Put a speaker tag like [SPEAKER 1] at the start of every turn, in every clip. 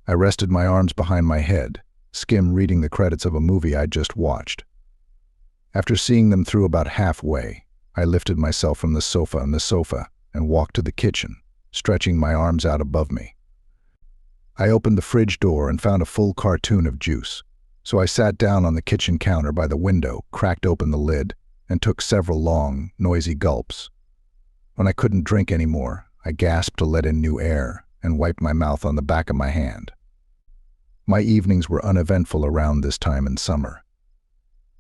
[SPEAKER 1] I rested my arms behind my head, skim reading the credits of a movie I'd just watched. After seeing them through about halfway, I lifted myself from the sofa and walked to the kitchen, stretching my arms out above me. I opened the fridge door and found a full cartoon of juice, so I sat down on the kitchen counter by the window, cracked open the lid, and took several long, noisy gulps. When I couldn't drink anymore, I gasped to let in new air and wiped my mouth on the back of my hand. My evenings were uneventful around this time in summer.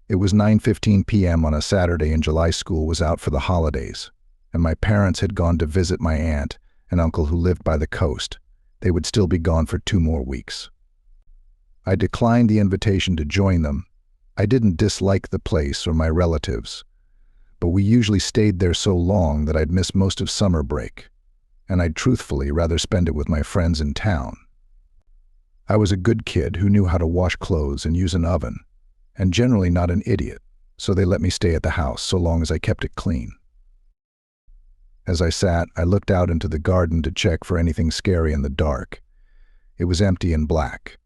[SPEAKER 1] It was 9:15 p.m. on a Saturday and July school was out for the holidays, and my parents had gone to visit my aunt and uncle who lived by the coast. They would still be gone for 2 more weeks. I declined the invitation to join them. I didn't dislike the place or my relatives, but we usually stayed there so long that I'd miss most of summer break, and I'd truthfully rather spend it with my friends in town. I was a good kid who knew how to wash clothes and use an oven, and generally not an idiot, so they let me stay at the house so long as I kept it clean. As I sat, I looked out into the garden to check for anything scary in the dark. It was empty and black.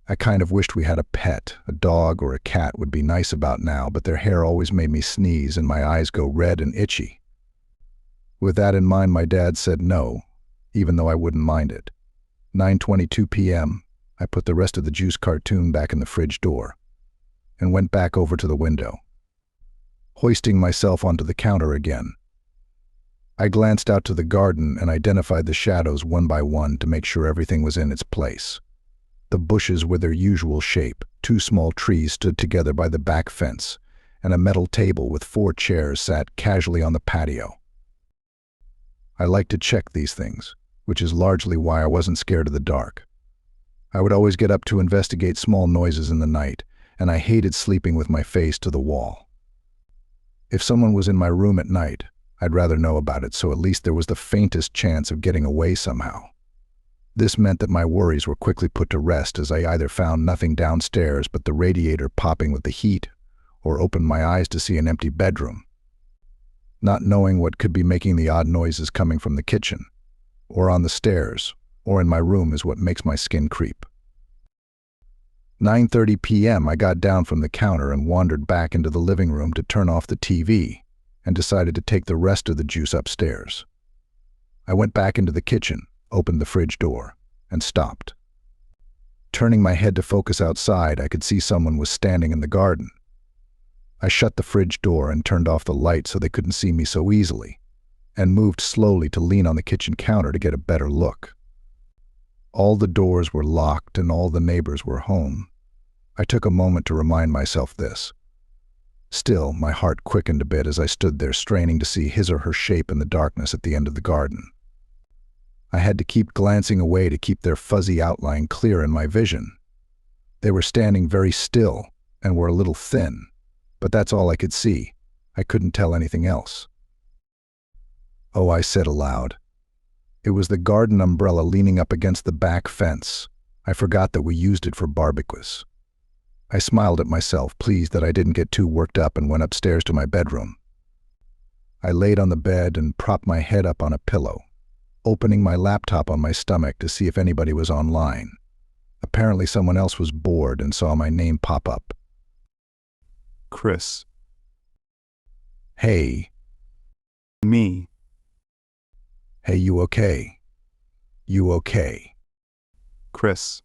[SPEAKER 1] I kind of wished we had a pet. A dog or a cat would be nice about now, but their hair always made me sneeze and my eyes go red and itchy. With that in mind, my dad said no, even though I wouldn't mind it. 9:22 p.m., I put the rest of the juice cartoon back in the fridge door and went back over to the window, hoisting myself onto the counter again. I glanced out to the garden and identified the shadows one by one to make sure everything was in its place. The bushes were their usual shape. 2 small trees stood together by the back fence, and a metal table with 4 chairs sat casually on the patio. I like to check these things, which is largely why I wasn't scared of the dark. I would always get up to investigate small noises in the night, and I hated sleeping with my face to the wall. If someone was in my room at night, I'd rather know about it, so at least there was the faintest chance of getting away somehow. This meant that my worries were quickly put to rest as I either found nothing downstairs but the radiator popping with the heat, or opened my eyes to see an empty bedroom. Not knowing what could be making the odd noises coming from the kitchen, or on the stairs, or in my room is what makes my skin creep. 9:30 p.m. I got down from the counter and wandered back into the living room to turn off the TV, and decided to take the rest of the juice upstairs. I went back into the kitchen, opened the fridge door, and stopped. Turning my head to focus outside, I could see someone was standing in the garden. I shut the fridge door and turned off the light so they couldn't see me so easily, and moved slowly to lean on the kitchen counter to get a better look. All the doors were locked and all the neighbors were home. I took a moment to remind myself this. Still, my heart quickened a bit as I stood there straining to see his or her shape in the darkness at the end of the garden. I had to keep glancing away to keep their fuzzy outline clear in my vision. They were standing very still and were a little thin, but that's all I could see. I couldn't tell anything else. "Oh," I said aloud. It was the garden umbrella leaning up against the back fence. I forgot that we used it for barbecues. I smiled at myself, pleased that I didn't get too worked up, and went upstairs to my bedroom. I laid on the bed and propped my head up on a pillow, opening my laptop on my stomach to see if anybody was online. Apparently someone else was bored and saw my name pop up.
[SPEAKER 2] Chris.
[SPEAKER 1] "Hey."
[SPEAKER 2] Me.
[SPEAKER 1] "Hey, you okay? You okay?"
[SPEAKER 2] Chris.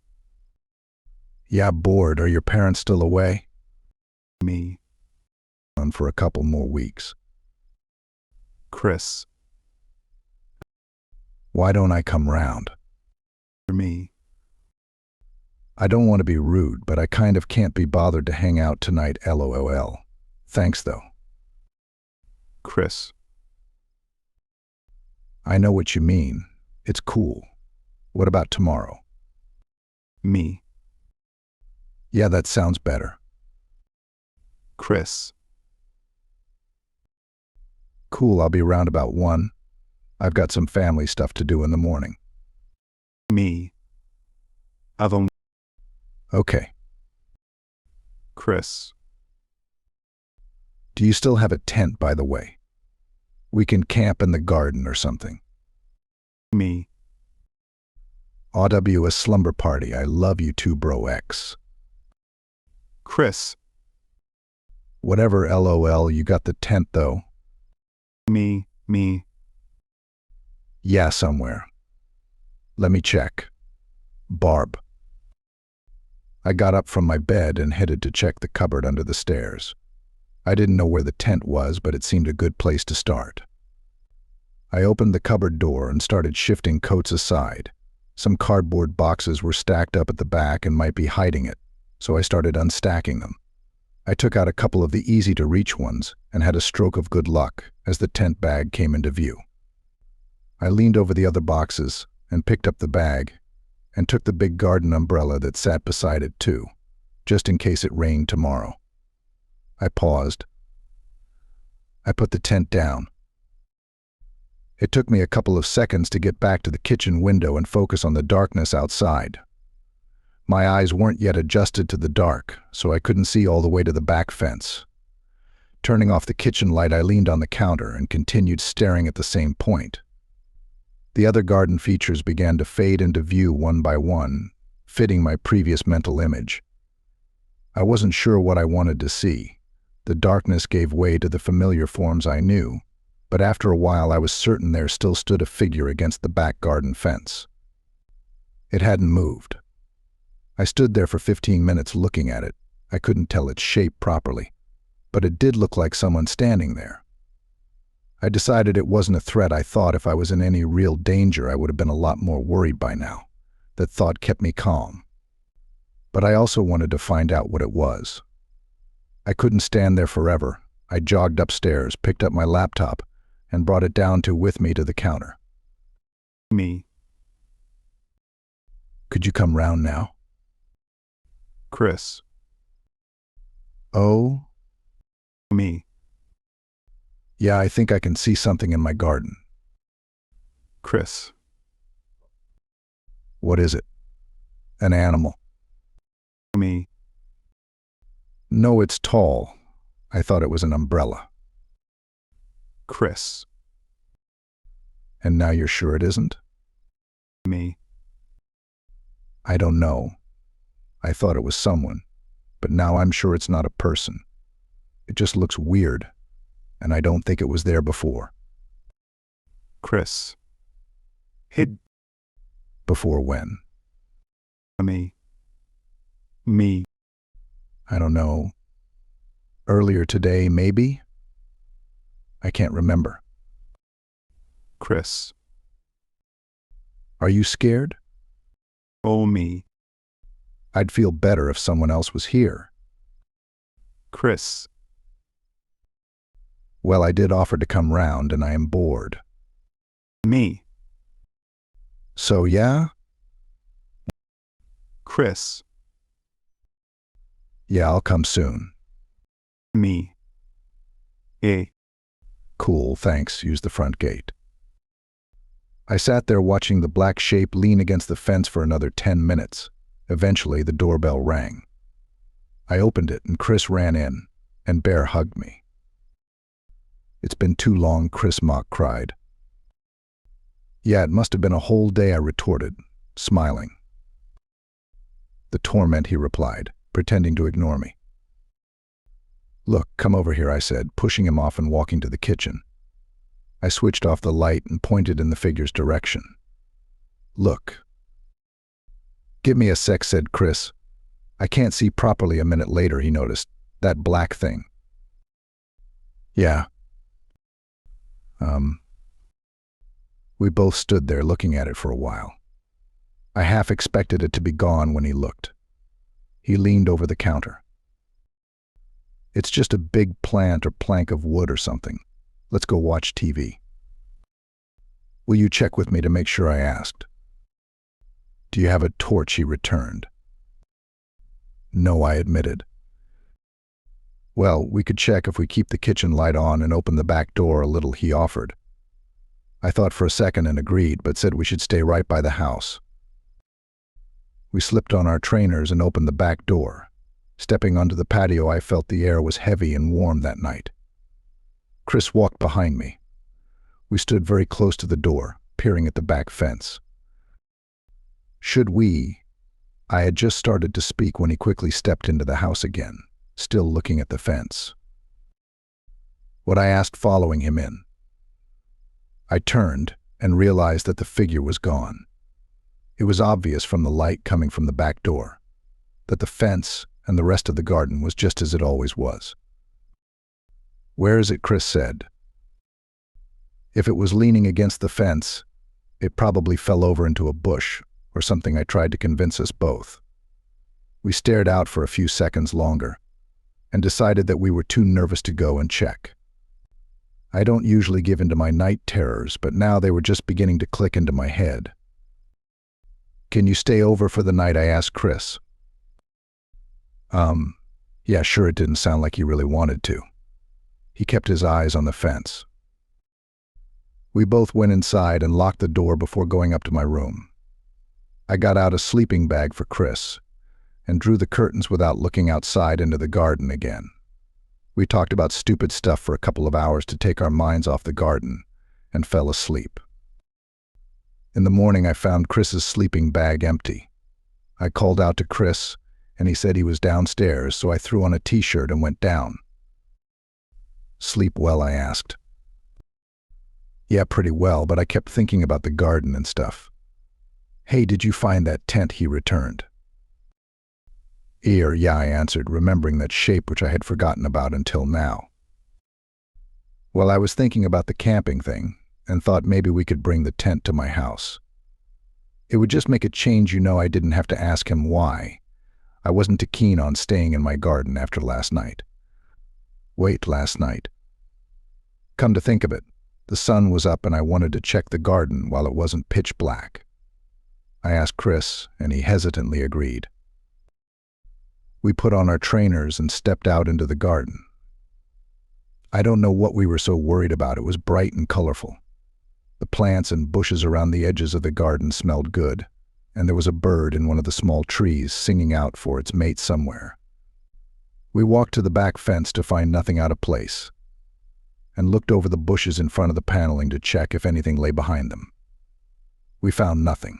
[SPEAKER 1] "Yeah, bored. Are your parents still away?"
[SPEAKER 2] Me.
[SPEAKER 1] "On for a couple more weeks."
[SPEAKER 2] Chris.
[SPEAKER 1] "Why don't I come round?"
[SPEAKER 2] Me.
[SPEAKER 1] "I don't want to be rude, but I kind of can't be bothered to hang out tonight, LOL. Thanks, though."
[SPEAKER 2] Chris.
[SPEAKER 1] "I know what you mean. It's cool. What about tomorrow?"
[SPEAKER 2] Me.
[SPEAKER 1] "Yeah, that sounds better."
[SPEAKER 2] Chris.
[SPEAKER 1] "Cool, I'll be around about 1. I've got some family stuff to do in the morning."
[SPEAKER 2] Me. I've only.
[SPEAKER 1] "Okay.
[SPEAKER 2] Chris.
[SPEAKER 1] Do you still have a tent, by the way? We can camp in the garden or something."
[SPEAKER 2] Me.
[SPEAKER 1] AW a slumber party. I love you too, bro X.
[SPEAKER 2] Chris.
[SPEAKER 1] Whatever, LOL. You got the tent, though?
[SPEAKER 2] Me.
[SPEAKER 1] Yeah, somewhere. Let me check. Barb. I got up from my bed and headed to check the cupboard under the stairs. I didn't know where the tent was, but it seemed a good place to start. I opened the cupboard door and started shifting coats aside. Some cardboard boxes were stacked up at the back and might be hiding it, so I started unstacking them. I took out a couple of the easy-to-reach ones and had a stroke of good luck as the tent bag came into view. I leaned over the other boxes and picked up the bag and took the big garden umbrella that sat beside it too, just in case it rained tomorrow. I paused. I put the tent down. It took me a couple of seconds to get back to the kitchen window and focus on the darkness outside. My eyes weren't yet adjusted to the dark, so I couldn't see all the way to the back fence. Turning off the kitchen light, I leaned on the counter and continued staring at the same point. The other garden features began to fade into view one by one, fitting my previous mental image. I wasn't sure what I wanted to see. The darkness gave way to the familiar forms I knew, but after a while I was certain there still stood a figure against the back garden fence. It hadn't moved. I stood there for 15 minutes looking at it. I couldn't tell its shape properly, but it did look like someone standing there. I decided it wasn't a threat. I thought if I was in any real danger, I would have been a lot more worried by now. That thought kept me calm. But I also wanted to find out what it was. I couldn't stand there forever. I jogged upstairs, picked up my laptop, and brought it down with me to the counter.
[SPEAKER 2] Me.
[SPEAKER 1] Could you come round now?
[SPEAKER 2] Chris.
[SPEAKER 1] Oh?
[SPEAKER 2] Me.
[SPEAKER 1] Yeah, I think I can see something in my garden.
[SPEAKER 2] Chris.
[SPEAKER 1] What is it? An animal?
[SPEAKER 2] Me.
[SPEAKER 1] No, it's tall. I thought it was an umbrella.
[SPEAKER 2] Chris.
[SPEAKER 1] And now you're sure it isn't?
[SPEAKER 2] Me.
[SPEAKER 1] I don't know. I thought it was someone, but now I'm sure it's not a person. It just looks weird, and I don't think it was there before.
[SPEAKER 2] Chris. Hid.
[SPEAKER 1] Before when?
[SPEAKER 2] Me. Me.
[SPEAKER 1] I don't know. Earlier today, maybe? I can't remember.
[SPEAKER 2] Chris.
[SPEAKER 1] Are you scared?
[SPEAKER 2] Oh, me.
[SPEAKER 1] I'd feel better if someone else was here.
[SPEAKER 2] Chris.
[SPEAKER 1] Well, I did offer to come round, and I am bored.
[SPEAKER 2] Me.
[SPEAKER 1] So, yeah?
[SPEAKER 2] Chris.
[SPEAKER 1] Yeah, I'll come soon.
[SPEAKER 2] Me.
[SPEAKER 1] Cool, thanks. Use the front gate. I sat there watching the black shape lean against the fence for another 10 minutes. Eventually, the doorbell rang. I opened it, and Chris ran in, and Bear hugged me. It's been too long, Chris mock cried. Yeah, it must have been a whole day, I retorted, smiling. The torment, he replied, pretending to ignore me. Look, come over here, I said, pushing him off and walking to the kitchen. I switched off the light and pointed in the figure's direction. Look. Give me a sec, said Chris. I can't see properly. A minute later, he noticed. That black thing. Yeah. We both stood there looking at it for a while. I half expected it to be gone when he looked. He leaned over the counter. It's just a big plant or plank of wood or something. Let's go watch TV. Will you check with me to make sure? I asked. Do you have a torch? He returned. No, I admitted. Well, we could check if we keep the kitchen light on and open the back door a little, he offered. I thought for a second and agreed, but said we should stay right by the house. We slipped on our trainers and opened the back door. Stepping onto the patio, I felt the air was heavy and warm that night. Chris walked behind me. We stood very close to the door, peering at the back fence. Should we? I had just started to speak when he quickly stepped into the house again, still looking at the fence. What I asked following him in. I turned and realized that the figure was gone. It was obvious from the light coming from the back door that the fence and the rest of the garden was just as it always was. "Where is it?" Chris said. If it was leaning against the fence, it probably fell over into a bush or something. I tried to convince us both. We stared out for a few seconds longer and decided that we were too nervous to go and check. I don't usually give in to my night terrors, but now they were just beginning to click into my head. "Can you stay over for the night?" I asked Chris. Yeah, sure. It didn't sound like he really wanted to. He kept his eyes on the fence. We both went inside and locked the door before going up to my room. I got out a sleeping bag for Chris and drew the curtains without looking outside into the garden again. We talked about stupid stuff for a couple of hours to take our minds off the garden and fell asleep. In the morning, I found Chris's sleeping bag empty. I called out to Chris, and he said he was downstairs, so I threw on a t-shirt and went down. "Sleep well?" I asked. "Yeah, pretty well, but I kept thinking about the garden and stuff." "Hey, did you find that tent?" he returned. "Eerie, yeah," I answered, remembering that shape which I had forgotten about until now. Well, I was thinking about the camping thing and thought maybe we could bring the tent to my house. It would just make a change. I didn't have to ask him why. I wasn't too keen on staying in my garden after last night. Wait, last night. Come to think of it, the sun was up and I wanted to check the garden while it wasn't pitch black. I asked Chris, and he hesitantly agreed. We put on our trainers and stepped out into the garden. I don't know what we were so worried about. It was bright and colorful. The plants and bushes around the edges of the garden smelled good, and there was a bird in one of the small trees singing out for its mate somewhere. We walked to the back fence to find nothing out of place, and looked over the bushes in front of the paneling to check if anything lay behind them. We found nothing.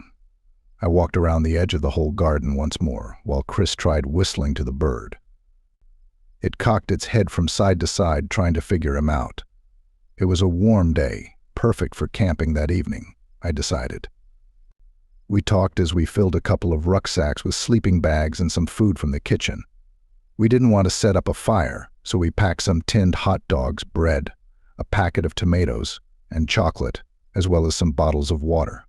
[SPEAKER 1] I walked around the edge of the whole garden once more, while Chris tried whistling to the bird. It cocked its head from side to side, trying to figure him out. It was a warm day, perfect for camping that evening, I decided. We talked as we filled a couple of rucksacks with sleeping bags and some food from the kitchen. We didn't want to set up a fire, so we packed some tinned hot dogs, bread, a packet of tomatoes, and chocolate, as well as some bottles of water.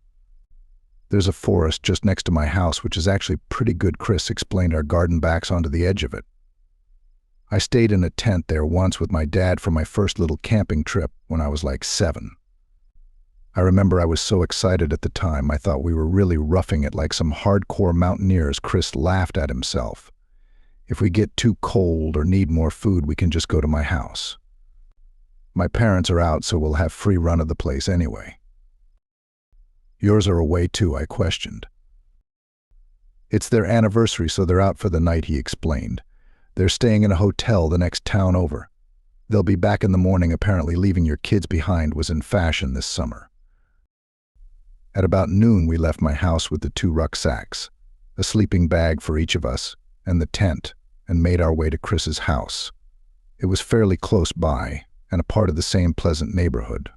[SPEAKER 1] "There's a forest just next to my house, which is actually pretty good." Chris explained. "Our garden backs onto the edge of it. I stayed in a tent there once with my dad for my first little camping trip when I was like 7. I remember I was so excited at the time. I thought we were really roughing it like some hardcore mountaineers." Chris laughed at himself. "If we get too cold or need more food, we can just go to my house. My parents are out, so we'll have free run of the place anyway." "Yours are away too?" I questioned. "It's their anniversary, so they're out for the night," he explained. "They're staying in a hotel the next town over. They'll be back in the morning. Apparently leaving your kids behind was in fashion this summer." At about noon, we left my house with the 2 rucksacks, a sleeping bag for each of us, and the tent, and made our way to Chris's house. It was fairly close by, and a part of the same pleasant neighborhood.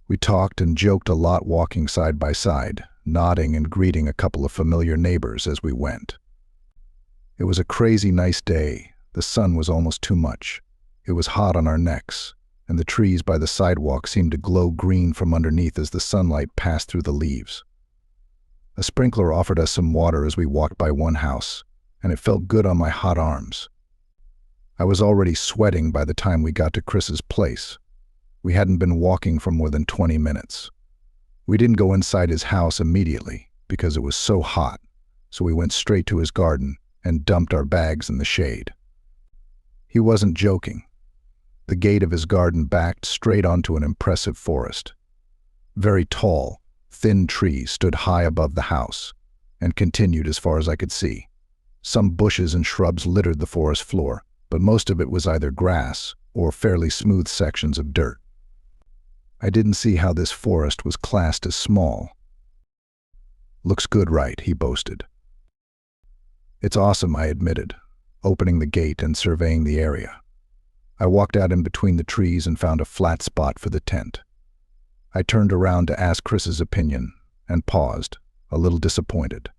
[SPEAKER 1] We talked and joked a lot, walking side by side, nodding and greeting a couple of familiar neighbors as we went. It was a crazy nice day. The sun was almost too much. It was hot on our necks, and the trees by the sidewalk seemed to glow green from underneath as the sunlight passed through the leaves. A sprinkler offered us some water as we walked by one house, and it felt good on my hot arms. I was already sweating by the time we got to Chris's place. We hadn't been walking for more than 20 minutes. We didn't go inside his house immediately because it was so hot, so we went straight to his garden and dumped our bags in the shade. He wasn't joking. The gate of his garden backed straight onto an impressive forest. Very tall, thin trees stood high above the house and continued as far as I could see. Some bushes and shrubs littered the forest floor, but most of it was either grass or fairly smooth sections of dirt. I didn't see how this forest was classed as small. "Looks good, right?" he boasted. "It's awesome," I admitted, opening the gate and surveying the area. I walked out in between the trees and found a flat spot for the tent. I turned around to ask Chris's opinion and paused, a little disappointed.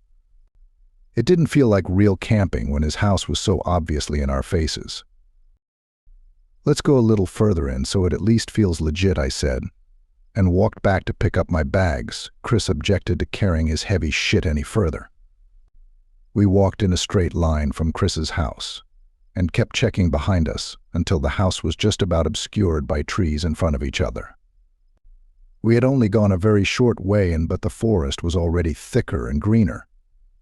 [SPEAKER 1] It didn't feel like real camping when his house was so obviously in our faces. "Let's go a little further in so it at least feels legit," I said, and walked back to pick up my bags. Chris objected to carrying his heavy shit any further. We walked in a straight line from Chris's house and kept checking behind us until the house was just about obscured by trees in front of each other. We had only gone a very short way but the forest was already thicker and greener.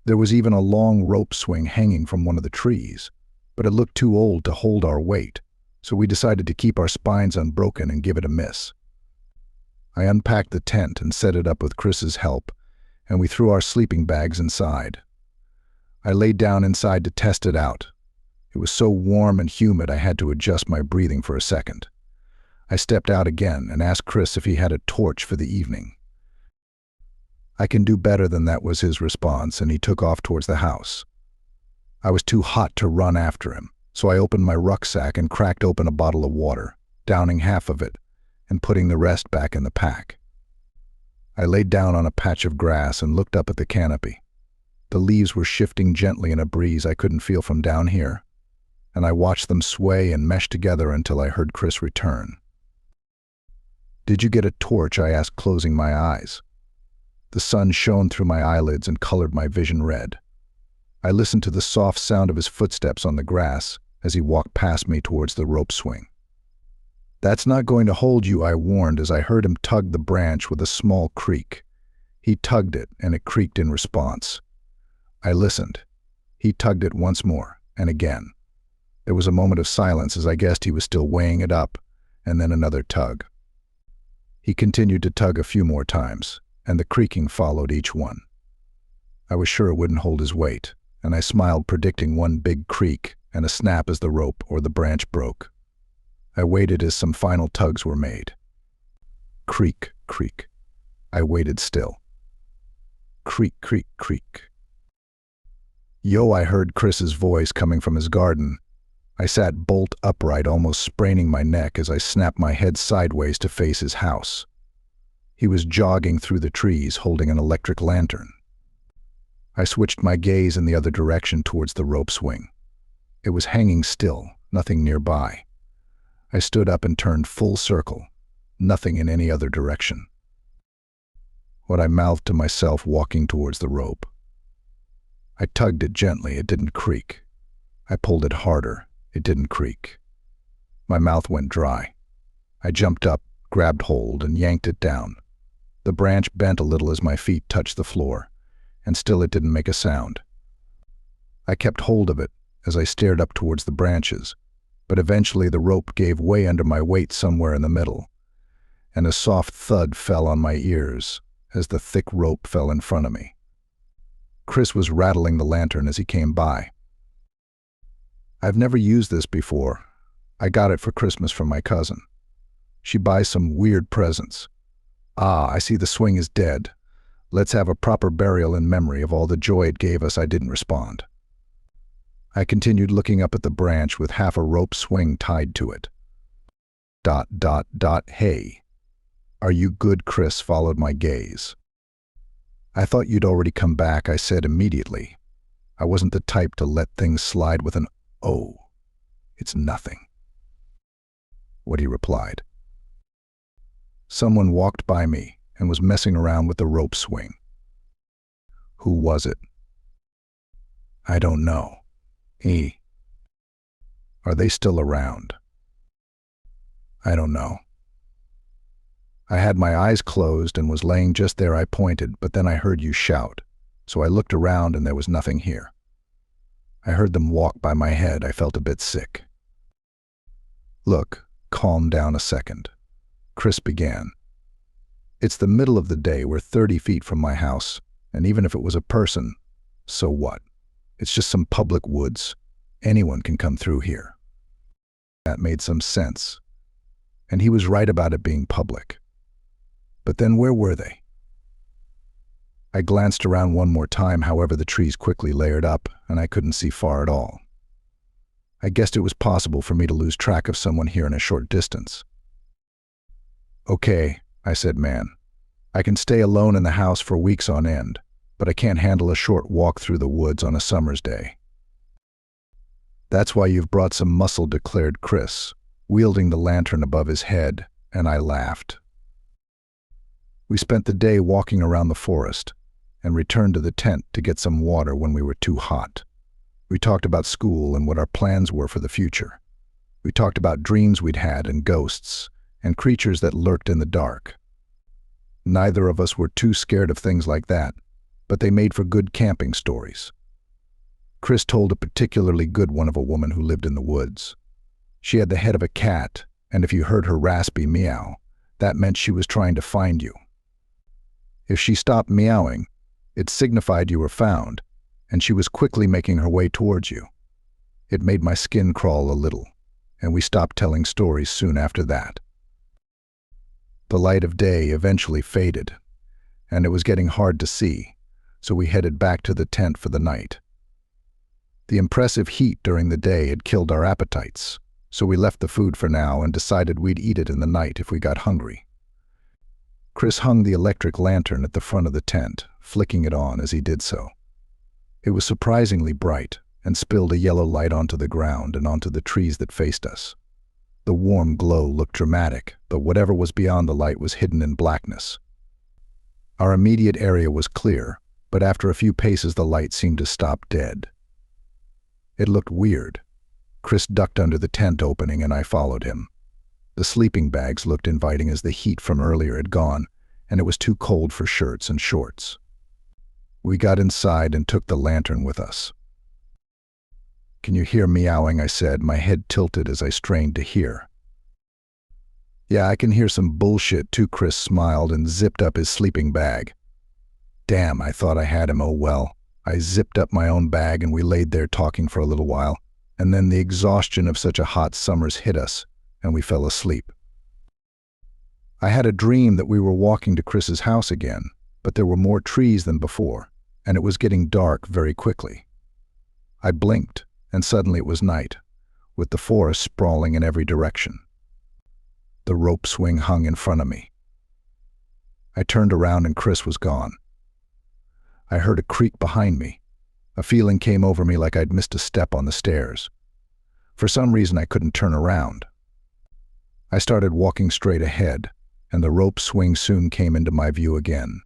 [SPEAKER 1] There was even a long rope swing hanging from one of the trees, but it looked too old to hold our weight, so we decided to keep our spines unbroken and give it a miss. I unpacked the tent and set it up with Chris's help, and we threw our sleeping bags inside. I laid down inside to test it out. It was so warm and humid I had to adjust my breathing for a second. I stepped out again and asked Chris if he had a torch for the evening. "I can do better than that," was his response, and he took off towards the house. I was too hot to run after him, so I opened my rucksack and cracked open a bottle of water, downing half of it and putting the rest back in the pack. I laid down on a patch of grass and looked up at the canopy. The leaves were shifting gently in a breeze I couldn't feel from down here, and I watched them sway and mesh together until I heard Chris return. "Did you get a torch?" I asked, closing my eyes. The sun shone through my eyelids and colored my vision red. I listened to the soft sound of his footsteps on the grass as he walked past me towards the rope swing. "That's not going to hold you," I warned as I heard him tug the branch with a small creak. He tugged it, and it creaked in response. I listened. He tugged it once more, and again. There was a moment of silence as I guessed he was still weighing it up, and then another tug. He continued to tug a few more times, and the creaking followed each one. I was sure it wouldn't hold his weight, and I smiled, predicting one big creak and a snap as the rope or the branch broke. I waited as some final tugs were made. Creak, creak. I waited still. Creak, creak, creak. "Yo," I heard Chris's voice coming from his garden. I sat bolt upright, almost spraining my neck as I snapped my head sideways to face his house. He was jogging through the trees, holding an electric lantern. I switched my gaze in the other direction towards the rope swing. It was hanging still, nothing nearby. I stood up and turned full circle, nothing in any other direction. What I mouthed to myself, walking towards the rope. I tugged it gently, it didn't creak. I pulled it harder, it didn't creak. My mouth went dry. I jumped up, grabbed hold, and yanked it down. The branch bent a little as my feet touched the floor, and still it didn't make a sound. I kept hold of it as I stared up towards the branches, but eventually the rope gave way under my weight somewhere in the middle, and a soft thud fell on my ears as the thick rope fell in front of me. Chris was rattling the lantern as he came by. "I've never used this before. I got it for Christmas from my cousin. She buys some weird presents. Ah, I see the swing is dead. Let's have a proper burial in memory of all the joy it gave us." I didn't respond. I continued looking up at the branch with half a rope swing tied to it. ... "Hey, are you good?" Chris followed my gaze. "I thought you'd already come back," I said immediately. I wasn't the type to let things slide with an "oh, it's nothing." What he replied. "Someone walked by me and was messing around with the rope swing." "Who was it?" "I don't know." "Are they still around?" "I don't know." I had my eyes closed and was laying just there. I pointed, but then I heard you shout, so I looked around and there was nothing here. I heard them walk by my head. I felt a bit sick. "Look, calm down a second," Chris began. "It's the middle of the day. We're 30 feet from my house, and even if it was a person, so what? It's just some public woods. Anyone can come through here." That made some sense, and he was right about it being public. But then where were they? I glanced around one more time, however the trees quickly layered up, and I couldn't see far at all. I guessed it was possible for me to lose track of someone here in a short distance. "Okay," I said, "man. I can stay alone in the house for weeks on end, but I can't handle a short walk through the woods on a summer's day." "That's why you've brought some muscle," declared Chris, wielding the lantern above his head, and I laughed. We spent the day walking around the forest and returned to the tent to get some water when we were too hot. We talked about school and what our plans were for the future. We talked about dreams we'd had and ghosts and creatures that lurked in the dark. Neither of us were too scared of things like that, but they made for good camping stories. Chris told a particularly good one of a woman who lived in the woods. She had the head of a cat, and if you heard her raspy meow, that meant she was trying to find you. If she stopped meowing, it signified you were found, and she was quickly making her way towards you. It made my skin crawl a little, and we stopped telling stories soon after that. The light of day eventually faded, and it was getting hard to see, so we headed back to the tent for the night. The impressive heat during the day had killed our appetites, so we left the food for now and decided we'd eat it in the night if we got hungry. Chris hung the electric lantern at the front of the tent, flicking it on as he did so. It was surprisingly bright and spilled a yellow light onto the ground and onto the trees that faced us. The warm glow looked dramatic, but whatever was beyond the light was hidden in blackness. Our immediate area was clear, but after a few paces the light seemed to stop dead. It looked weird. Chris ducked under the tent opening and I followed him. The sleeping bags looked inviting as the heat from earlier had gone, and it was too cold for shirts and shorts. We got inside and took the lantern with us. "Can you hear meowing?" I said, my head tilted as I strained to hear. "Yeah, I can hear some bullshit too," Chris smiled and zipped up his sleeping bag. Damn, I thought I had him. Oh well. I zipped up my own bag and we laid there talking for a little while, and then the exhaustion of such a hot summer's hit us, and we fell asleep. I had a dream that we were walking to Chris's house again, but there were more trees than before, and it was getting dark very quickly. I blinked, and suddenly it was night, with the forest sprawling in every direction. The rope swing hung in front of me. I turned around and Chris was gone. I heard a creak behind me. A feeling came over me like I'd missed a step on the stairs. For some reason I couldn't turn around. I started walking straight ahead, and the rope swing soon came into my view again.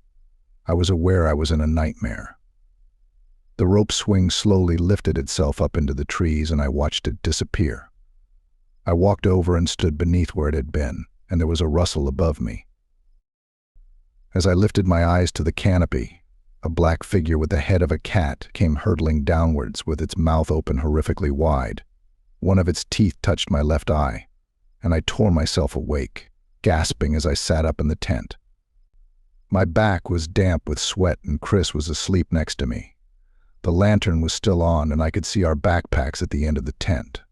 [SPEAKER 1] I was aware I was in a nightmare. The rope swing slowly lifted itself up into the trees and I watched it disappear. I walked over and stood beneath where it had been, and there was a rustle above me. As I lifted my eyes to the canopy, a black figure with the head of a cat came hurtling downwards with its mouth open horrifically wide. One of its teeth touched my left eye, and I tore myself awake, gasping as I sat up in the tent. My back was damp with sweat and Chris was asleep next to me. The lantern was still on and I could see our backpacks at the end of the tent.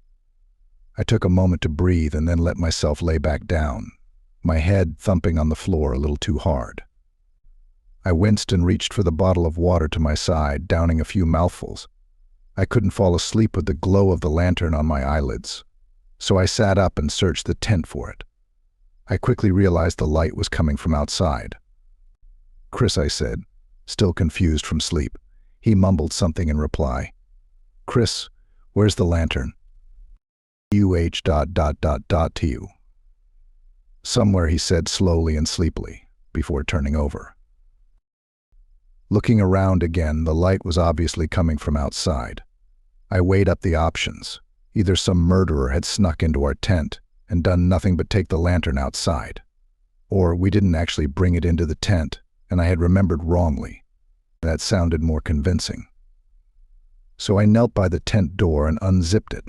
[SPEAKER 1] I took a moment to breathe and then let myself lay back down, my head thumping on the floor a little too hard. I winced and reached for the bottle of water to my side, downing a few mouthfuls. I couldn't fall asleep with the glow of the lantern on my eyelids, so I sat up and searched the tent for it. I quickly realized the light was coming from outside. "Chris," I said, still confused from sleep. He mumbled something in reply. "Chris, where's the lantern?" To you. "Somewhere," he said slowly and sleepily, before turning over. Looking around again, the light was obviously coming from outside. I weighed up the options. Either some murderer had snuck into our tent and done nothing but take the lantern outside, or we didn't actually bring it into the tent and I had remembered wrongly. That sounded more convincing. So I knelt by the tent door and unzipped it.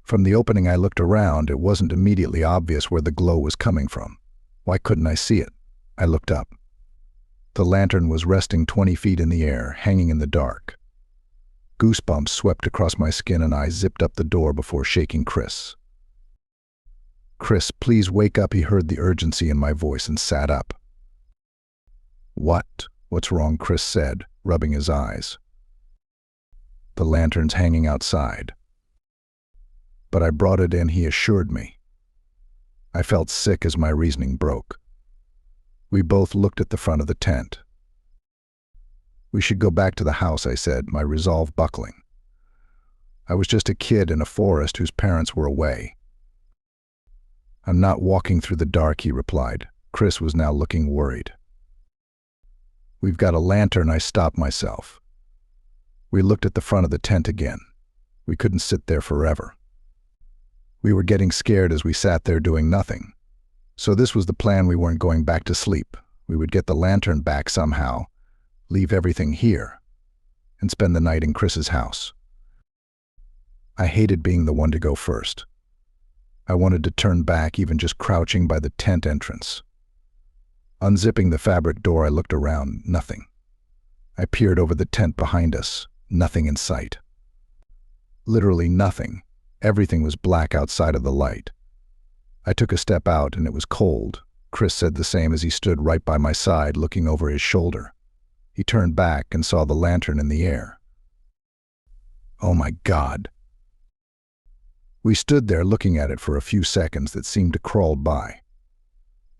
[SPEAKER 1] From the opening I looked around, it wasn't immediately obvious where the glow was coming from. Why couldn't I see it? I looked up. The lantern was resting 20 feet in the air, hanging in the dark. Goosebumps swept across my skin and I zipped up the door before shaking Chris. "Chris, please wake up," he heard the urgency in my voice and sat up. "What? "What's wrong?" Chris said, rubbing his eyes. "The lantern's hanging outside." "But I brought it in," he assured me. I felt sick as my reasoning broke. We both looked at the front of the tent. "We should go back to the house," I said, my resolve buckling. I was just a kid in a forest whose parents were away. "I'm not walking through the dark," he replied. Chris was now looking worried. "We've got a lantern," I stopped myself. We looked at the front of the tent again. We couldn't sit there forever. We were getting scared as we sat there doing nothing. So this was the plan: we weren't going back to sleep. We would get the lantern back somehow, leave everything here, and spend the night in Chris's house. I hated being the one to go first. I wanted to turn back, even just crouching by the tent entrance. Unzipping the fabric door, I looked around. Nothing. I peered over the tent behind us. Nothing in sight. Literally nothing. Everything was black outside of the light. I took a step out, and it was cold. Chris said the same as he stood right by my side, looking over his shoulder. He turned back and saw the lantern in the air. "Oh my God." We stood there looking at it for a few seconds that seemed to crawl by.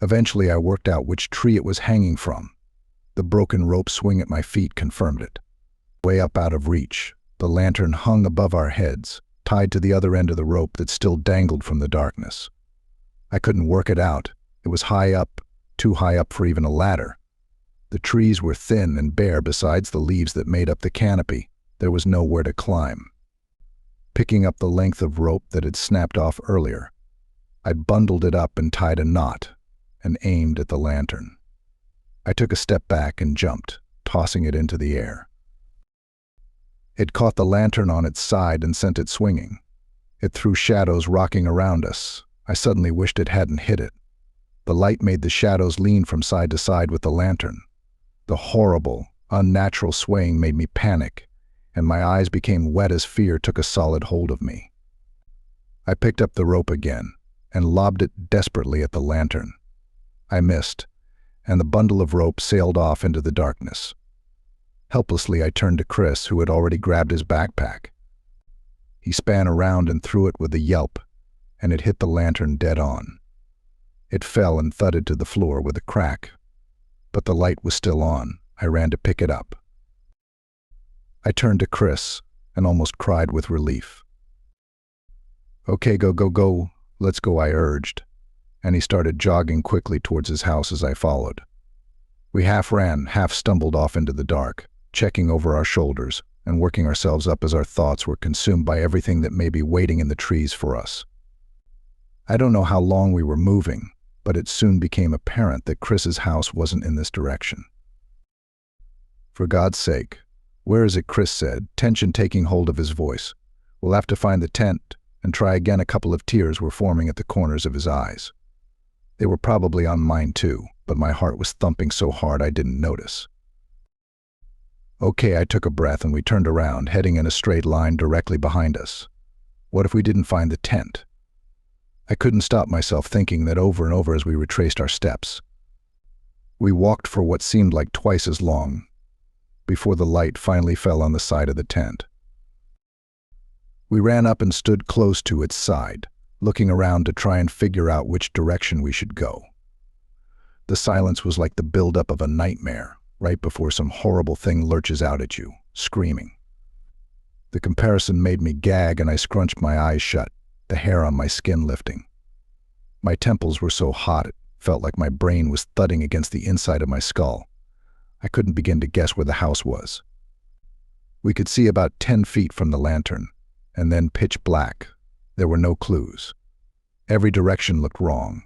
[SPEAKER 1] Eventually I worked out which tree it was hanging from. The broken rope swing at my feet confirmed it. Way up out of reach, the lantern hung above our heads, tied to the other end of the rope that still dangled from the darkness. I couldn't work it out. It was high up, too high up for even a ladder. The trees were thin and bare. Besides the leaves that made up the canopy, there was nowhere to climb. Picking up the length of rope that had snapped off earlier, I bundled it up and tied a knot and aimed at the lantern. I took a step back and jumped, tossing it into the air. It caught the lantern on its side and sent it swinging. It threw shadows rocking around us. I suddenly wished it hadn't hit it. The light made the shadows lean from side to side with the lantern. The horrible, unnatural swaying made me panic, and my eyes became wet as fear took a solid hold of me. I picked up the rope again and lobbed it desperately at the lantern. I missed, and the bundle of rope sailed off into the darkness. Helplessly, I turned to Chris, who had already grabbed his backpack. He span around and threw it with a yelp, and it hit the lantern dead on. It fell and thudded to the floor with a crack, but the light was still on. I ran to pick it up. I turned to Chris and almost cried with relief. "Okay, go, let's go," I urged, and he started jogging quickly towards his house as I followed. We half ran, half stumbled off into the dark, checking over our shoulders and working ourselves up as our thoughts were consumed by everything that may be waiting in the trees for us. I don't know how long we were moving, but it soon became apparent that Chris's house wasn't in this direction. "For God's sake, where is it?" Chris said, tension taking hold of his voice. "We'll have to find the tent and try again." A couple of tears were forming at the corners of his eyes. They were probably on mine too, but my heart was thumping so hard I didn't notice. "Okay," I took a breath and we turned around, heading in a straight line directly behind us. What if we didn't find the tent? I couldn't stop myself thinking that over and over as we retraced our steps. We walked for what seemed like twice as long, before the light finally fell on the side of the tent. We ran up and stood close to its side, looking around to try and figure out which direction we should go. The silence was like the buildup of a nightmare, right before some horrible thing lurches out at you, screaming. The comparison made me gag and I scrunched my eyes shut, the hair on my skin lifting. My temples were so hot it felt like my brain was thudding against the inside of my skull. I couldn't begin to guess where the house was. We could see about 10 feet from the lantern, and then pitch black. There were no clues. Every direction looked wrong.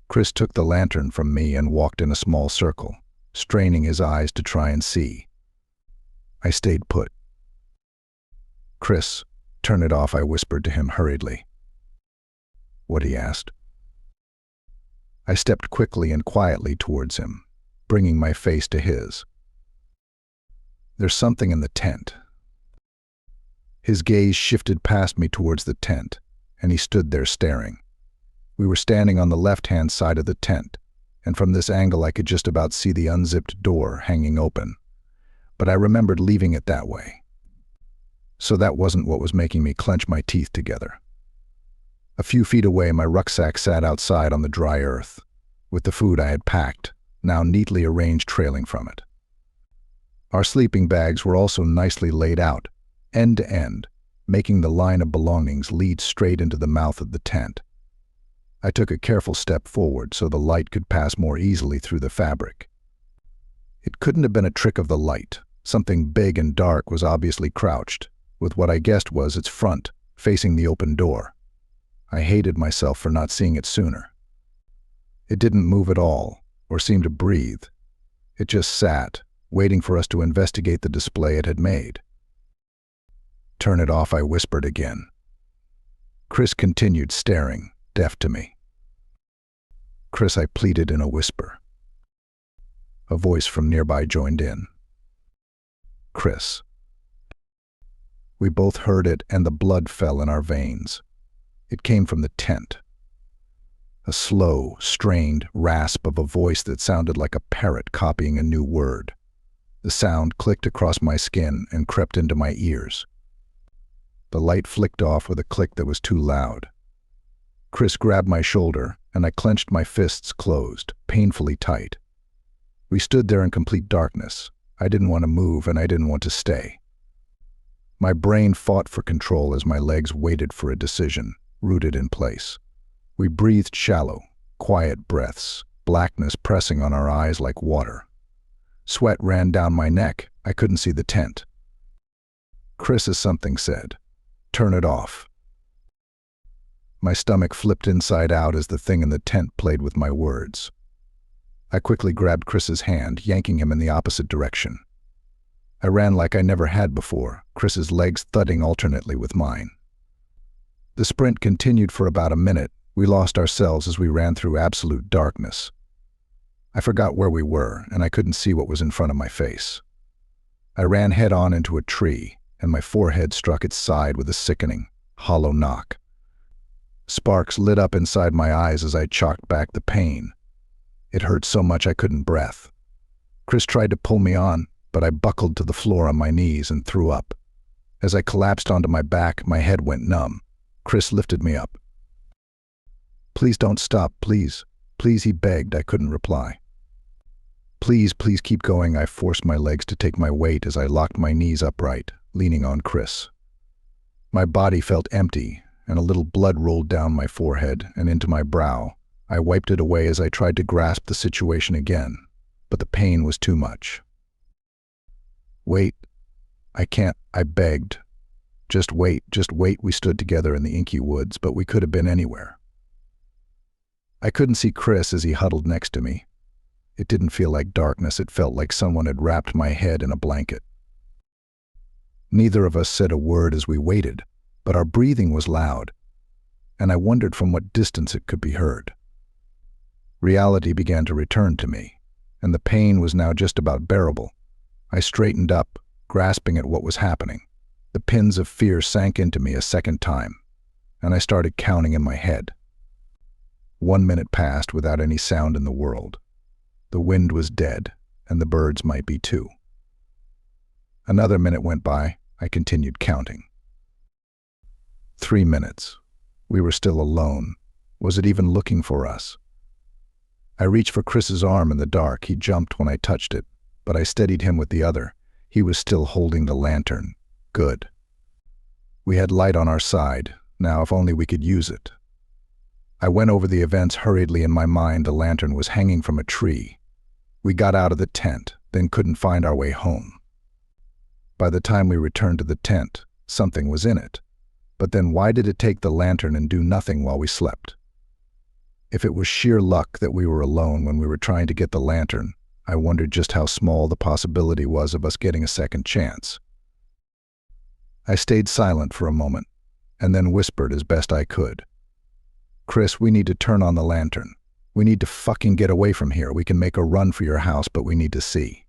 [SPEAKER 1] Chris took the lantern from me and walked in a small circle, straining his eyes to try and see. I stayed put. "Chris, turn it off," I whispered to him hurriedly. "What?" he asked. I stepped quickly and quietly towards him, bringing my face to his. "There's something in the tent." His gaze shifted past me towards the tent, and he stood there staring. We were standing on the left-hand side of the tent, and from this angle I could just about see the unzipped door hanging open. But I remembered leaving it that way. So that wasn't what was making me clench my teeth together. A few feet away, my rucksack sat outside on the dry earth, with the food I had packed, now neatly arranged trailing from it. Our sleeping bags were also nicely laid out, end to end, making the line of belongings lead straight into the mouth of the tent. I took a careful step forward so the light could pass more easily through the fabric. It couldn't have been a trick of the light. Something big and dark was obviously crouched, with what I guessed was its front facing the open door. I hated myself for not seeing it sooner. It didn't move at all, or seem to breathe. It just sat, waiting for us to investigate the display it had made. "Turn it off," I whispered again. Chris continued staring, deaf to me. "Chris," I pleaded in a whisper. A voice from nearby joined in. "Chris." We both heard it, and the blood fell in our veins. It came from the tent. A slow, strained rasp of a voice that sounded like a parrot copying a new word. The sound clicked across my skin and crept into my ears. The light flicked off with a click that was too loud. Chris grabbed my shoulder, and I clenched my fists closed, painfully tight. We stood there in complete darkness. I didn't want to move, and I didn't want to stay. My brain fought for control as my legs waited for a decision, rooted in place. We breathed shallow, quiet breaths, blackness pressing on our eyes like water. Sweat ran down my neck. I couldn't see the tent. "Chris," as something said, "turn it off." My stomach flipped inside out as the thing in the tent played with my words. I quickly grabbed Chris's hand, yanking him in the opposite direction. I ran like I never had before, Chris's legs thudding alternately with mine. The sprint continued for about a minute. We lost ourselves as we ran through absolute darkness. I forgot where we were, and I couldn't see what was in front of my face. I ran head-on into a tree, and my forehead struck its side with a sickening, hollow knock. Sparks lit up inside my eyes as I chalked back the pain. It hurt so much I couldn't breath. Chris tried to pull me on, but I buckled to the floor on my knees and threw up. As I collapsed onto my back, my head went numb. Chris lifted me up. "Please don't stop, please. Please," he begged. I couldn't reply. "Please, please keep going." I forced my legs to take my weight as I locked my knees upright, leaning on Chris. My body felt empty, and a little blood rolled down my forehead and into my brow. I wiped it away as I tried to grasp the situation again, but the pain was too much. "Wait. I can't," I begged. Just wait. We stood together in the inky woods, but we could have been anywhere. I couldn't see Chris as he huddled next to me. It didn't feel like darkness. It felt like someone had wrapped my head in a blanket. Neither of us said a word as we waited, but our breathing was loud, and I wondered from what distance it could be heard. Reality began to return to me, and the pain was now just about bearable. I straightened up, grasping at what was happening. The pins of fear sank into me a second time, and I started counting in my head. 1 minute passed without any sound in the world. The wind was dead, and the birds might be too. Another minute went by. I continued counting. 3 minutes. We were still alone. Was it even looking for us? I reached for Chris's arm in the dark. He jumped when I touched it, but I steadied him with the other. He was still holding the lantern. Good. We had light on our side. Now, if only we could use it. I went over the events hurriedly in my mind. The lantern was hanging from a tree. We got out of the tent, then couldn't find our way home. By the time we returned to the tent, something was in it. But then why did it take the lantern and do nothing while we slept? If it was sheer luck that we were alone when we were trying to get the lantern, I wondered just how small the possibility was of us getting a second chance. I stayed silent for a moment, and then whispered as best I could. "Chris, we need to turn on the lantern. We need to fucking get away from here. We can make a run for your house, but we need to see."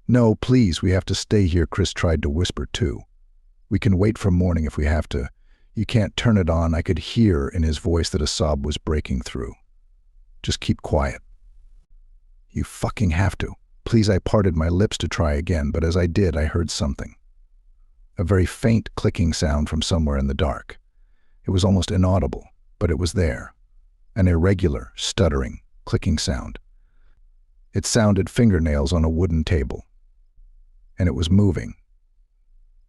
[SPEAKER 1] "No, please, we have to stay here," Chris tried to whisper too. "We can wait for morning if we have to. You can't turn it on." I could hear in his voice that a sob was breaking through. Just keep quiet." "You fucking have to." Please, I parted my lips to try again, but as I did, I heard something. A very faint clicking sound from somewhere in the dark. It was almost inaudible, but it was there. An irregular, stuttering, clicking sound. It sounded fingernails on a wooden table. And it was moving.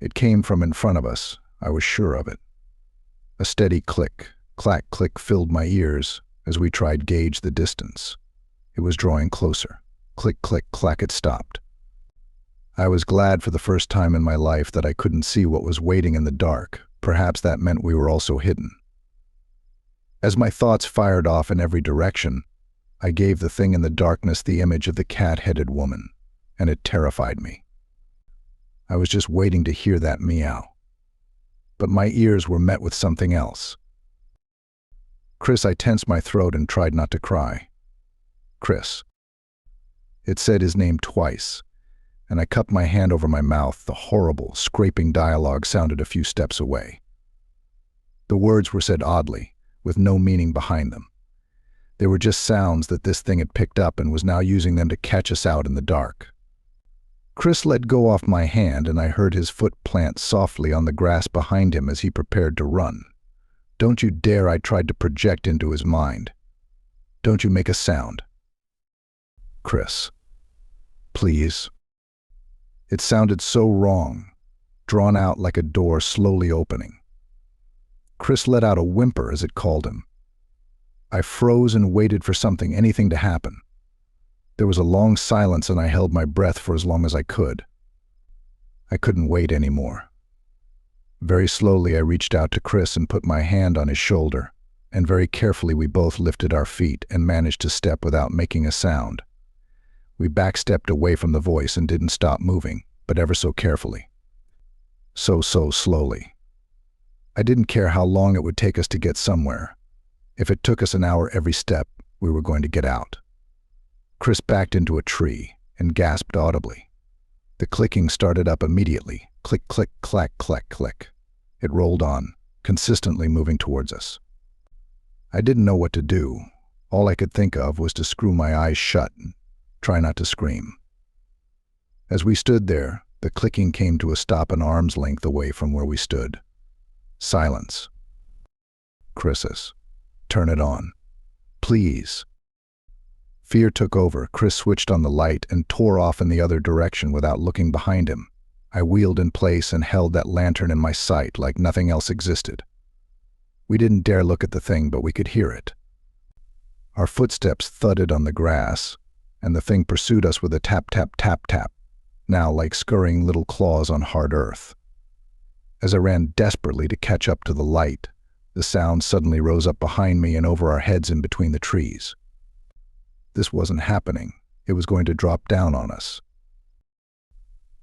[SPEAKER 1] It came from in front of us, I was sure of it. A steady click, clack, click filled my ears as we tried gauge the distance. It was drawing closer. Click, click, clack, it stopped. I was glad for the first time in my life that I couldn't see what was waiting in the dark. Perhaps that meant we were also hidden. As my thoughts fired off in every direction, I gave the thing in the darkness the image of the cat-headed woman, and it terrified me. I was just waiting to hear that meow. But my ears were met with something else. "Chris," I tensed my throat and tried not to cry. "Chris." It said his name twice, and I cupped my hand over my mouth. The horrible, scraping dialogue sounded a few steps away. The words were said oddly, with no meaning behind them. They were just sounds that this thing had picked up and was now using them to catch us out in the dark. Chris let go off my hand, and I heard his foot plant softly on the grass behind him as he prepared to run. "Don't you dare," I tried to project into his mind. "Don't you make a sound." "Chris. Please." It sounded so wrong, drawn out like a door slowly opening. Chris let out a whimper as it called him. I froze and waited for something, anything to happen. There was a long silence and I held my breath for as long as I could. I couldn't wait anymore. Very slowly I reached out to Chris and put my hand on his shoulder, and very carefully we both lifted our feet and managed to step without making a sound. We backstepped away from the voice and didn't stop moving, but ever so carefully. So slowly. I didn't care how long it would take us to get somewhere. If it took us an hour every step, we were going to get out. Chris backed into a tree and gasped audibly. The clicking started up immediately. Click, click, clack, clack, click. It rolled on, consistently moving towards us. I didn't know what to do. All I could think of was to screw my eyes shut and try not to scream. As we stood there, the clicking came to a stop an arm's length away from where we stood. Silence. "Chris's. Turn it on. Please." Fear took over. Chris switched on the light and tore off in the other direction without looking behind him. I wheeled in place and held that lantern in my sight like nothing else existed. We didn't dare look at the thing, but we could hear it. Our footsteps thudded on the grass, and the thing pursued us with a tap, tap, tap, tap, now like scurrying little claws on hard earth. As I ran desperately to catch up to the light, the sound suddenly rose up behind me and over our heads in between the trees. This wasn't happening. It was going to drop down on us.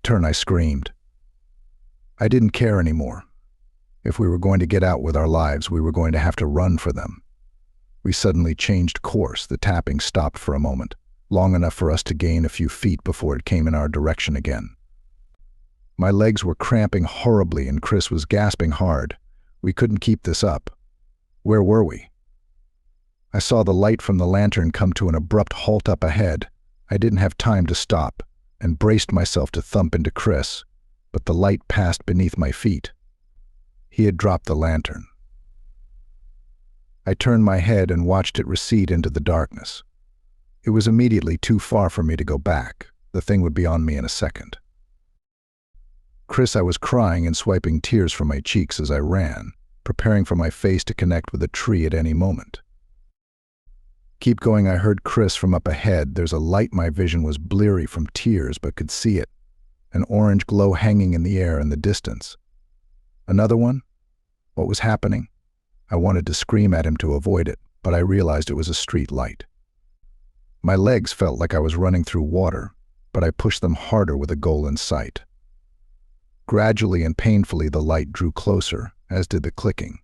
[SPEAKER 1] "Turn," I screamed. I didn't care anymore. If we were going to get out with our lives, we were going to have to run for them. We suddenly changed course. The tapping stopped for a moment, long enough for us to gain a few feet before it came in our direction again. My legs were cramping horribly and Chris was gasping hard. We couldn't keep this up. Where were we? I saw the light from the lantern come to an abrupt halt up ahead. I didn't have time to stop and braced myself to thump into Chris, but the light passed beneath my feet. He had dropped the lantern. I turned my head and watched it recede into the darkness. It was immediately too far for me to go back. The thing would be on me in a second. "Chris," I was crying and swiping tears from my cheeks as I ran, preparing for my face to connect with a tree at any moment. "Keep going," I heard Chris from up ahead. There's a light. My vision was bleary from tears, but could see it. An orange glow hanging in the air in the distance. Another one? What was happening? I wanted to scream at him to avoid it, but I realized it was a street light. My legs felt like I was running through water, but I pushed them harder with a goal in sight. Gradually and painfully the light drew closer, as did the clicking.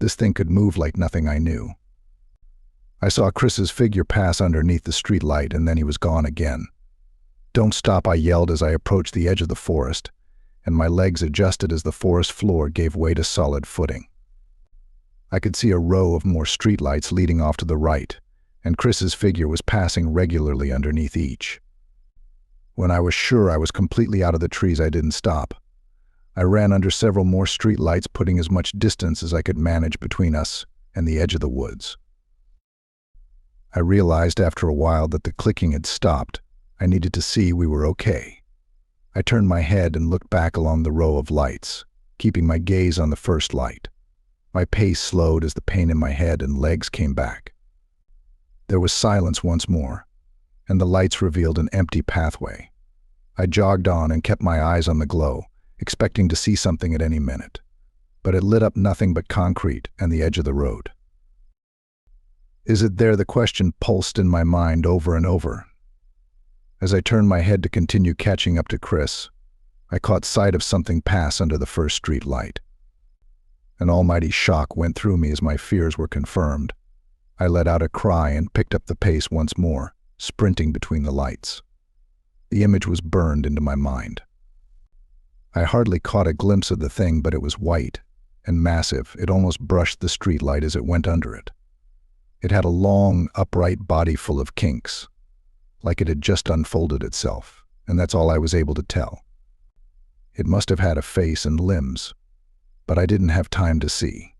[SPEAKER 1] This thing could move like nothing I knew. I saw Chris's figure pass underneath the street light and then he was gone again. "Don't stop," I yelled as I approached the edge of the forest, and my legs adjusted as the forest floor gave way to solid footing. I could see a row of more streetlights leading off to the right, and Chris's figure was passing regularly underneath each. When I was sure I was completely out of the trees, I didn't stop. I ran under several more street lights, putting as much distance as I could manage between us and the edge of the woods. I realized after a while that the clicking had stopped. I needed to see we were okay. I turned my head and looked back along the row of lights, keeping my gaze on the first light. My pace slowed as the pain in my head and legs came back. There was silence once more, and the lights revealed an empty pathway. I jogged on and kept my eyes on the glow, expecting to see something at any minute. But it lit up nothing but concrete and the edge of the road. Is it there? The question pulsed in my mind over and over. As I turned my head to continue catching up to Chris, I caught sight of something pass under the first street light. An almighty shock went through me as my fears were confirmed. I let out a cry and picked up the pace once more, sprinting between the lights. The image was burned into my mind. I hardly caught a glimpse of the thing, but it was white and massive. It almost brushed the street light as it went under it. It had a long, upright body full of kinks, like it had just unfolded itself, and that's all I was able to tell. It must have had a face and limbs, but I didn't have time to see.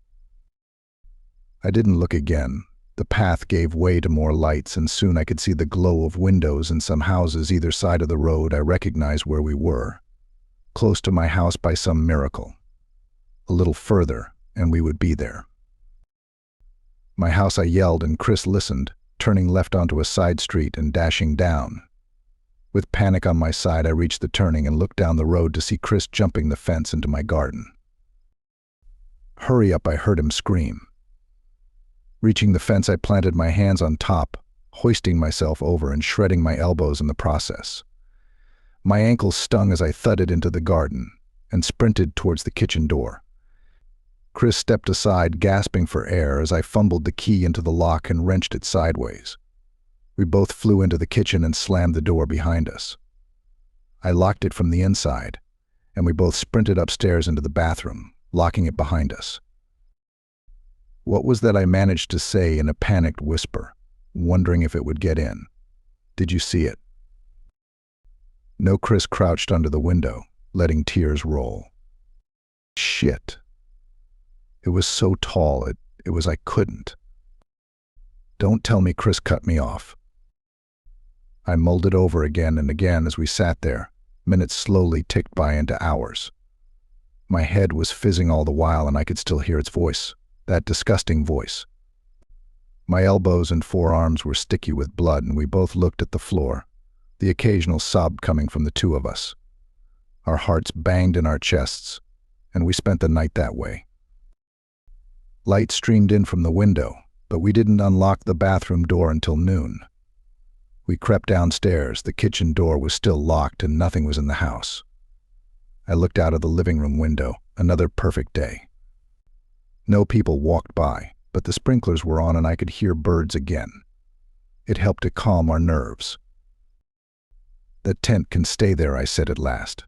[SPEAKER 1] I didn't look again. The path gave way to more lights, and soon I could see the glow of windows in some houses either side of the road. I recognized where we were, close to my house by some miracle. A little further, and we would be there. My house, I yelled, and Chris listened, turning left onto a side street and dashing down. With panic on my side, I reached the turning and looked down the road to see Chris jumping the fence into my garden. "Hurry up," I heard him scream. Reaching the fence, I planted my hands on top, hoisting myself over and shredding my elbows in the process. My ankles stung as I thudded into the garden and sprinted towards the kitchen door. Chris stepped aside, gasping for air as I fumbled the key into the lock and wrenched it sideways. We both flew into the kitchen and slammed the door behind us. I locked it from the inside, and we both sprinted upstairs into the bathroom, locking it behind us. What was that I managed to say in a panicked whisper, wondering if it would get in? "Did you see it?" No. Chris crouched under the window, letting tears roll. Shit. It was so tall, it was I couldn't. "Don't tell me." Chris cut me off. I mulled it over again and again as we sat there. Minutes slowly ticked by into hours. My head was fizzing all the while, and I could still hear its voice, that disgusting voice. My elbows and forearms were sticky with blood, and we both looked at the floor, the occasional sob coming from the two of us. Our hearts banged in our chests, and we spent the night that way. Light streamed in from the window, but we didn't unlock the bathroom door until noon. We crept downstairs. The kitchen door was still locked and nothing was in the house. I looked out of the living room window. Another perfect day. No people walked by, but the sprinklers were on and I could hear birds again. It helped to calm our nerves. "That tent can stay there," I said at last.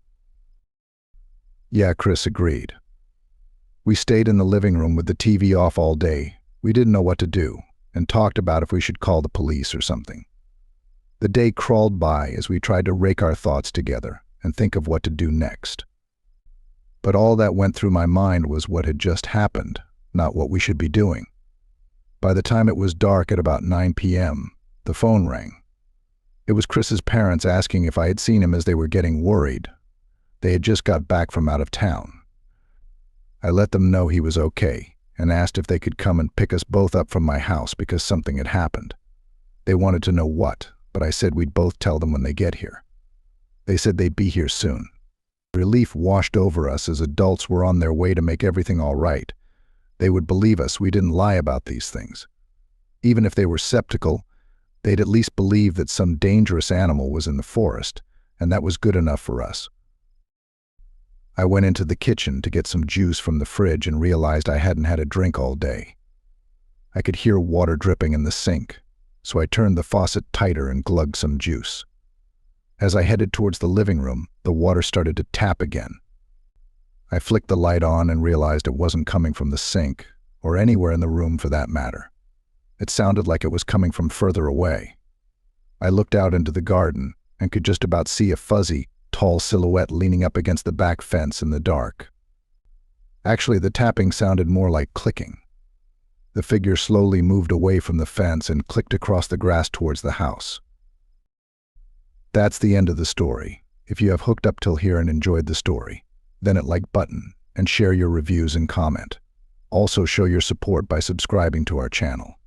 [SPEAKER 1] "Yeah," Chris agreed. We stayed in the living room with the TV off all day. We didn't know what to do, and talked about if we should call the police or something. The day crawled by as we tried to rake our thoughts together and think of what to do next. But all that went through my mind was what had just happened, not what we should be doing. By the time it was dark at about 9 p.m., the phone rang. It was Chris's parents asking if I had seen him, as they were getting worried. They had just got back from out of town. I let them know he was okay and asked if they could come and pick us both up from my house because something had happened. They wanted to know what, but I said we'd both tell them when they get here. They said they'd be here soon. Relief washed over us as adults were on their way to make everything all right. They would believe us. We didn't lie about these things. Even if they were skeptical, they'd at least believe that some dangerous animal was in the forest, and that was good enough for us. I went into the kitchen to get some juice from the fridge and realized I hadn't had a drink all day. I could hear water dripping in the sink, so I turned the faucet tighter and glugged some juice. As I headed towards the living room, the water started to tap again. I flicked the light on and realized it wasn't coming from the sink, or anywhere in the room for that matter. It sounded like it was coming from further away. I looked out into the garden and could just about see a fuzzy, tall silhouette leaning up against the back fence in the dark. Actually, the tapping sounded more like clicking. The figure slowly moved away from the fence and clicked across the grass towards the house. That's the end of the story. If you have hooked up till here and enjoyed the story, then hit like button and share your reviews and comment. Also show your support by subscribing to our channel.